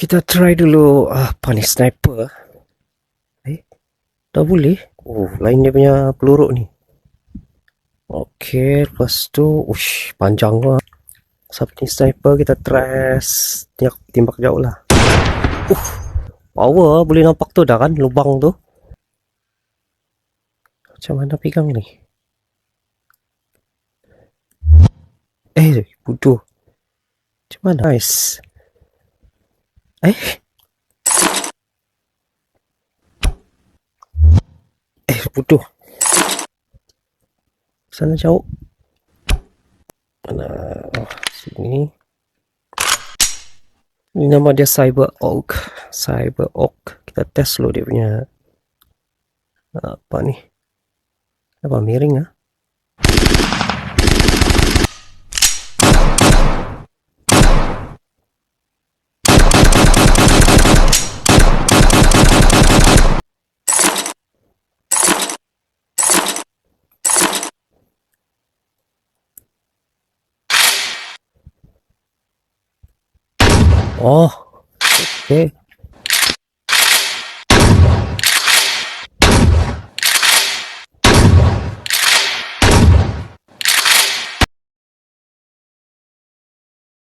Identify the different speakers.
Speaker 1: Kita try dulu apa ni, sniper. Dah boleh. Oh, lain dia punya peluru ni. Okey, lepas tu panjang lah. Sampai ni sniper kita try tembak jauh lah. Power, boleh nampak tu dah kan lubang tu. Macam mana pegang ni? Bodoh. Macam mana? Nice. Bodoh. Sana jauh. Mana? Sini. Ini nama dia Cyber Oak. Cyber Oak. Kita test dulu dia punya apa ni? Apa miring ah? Oh, okay.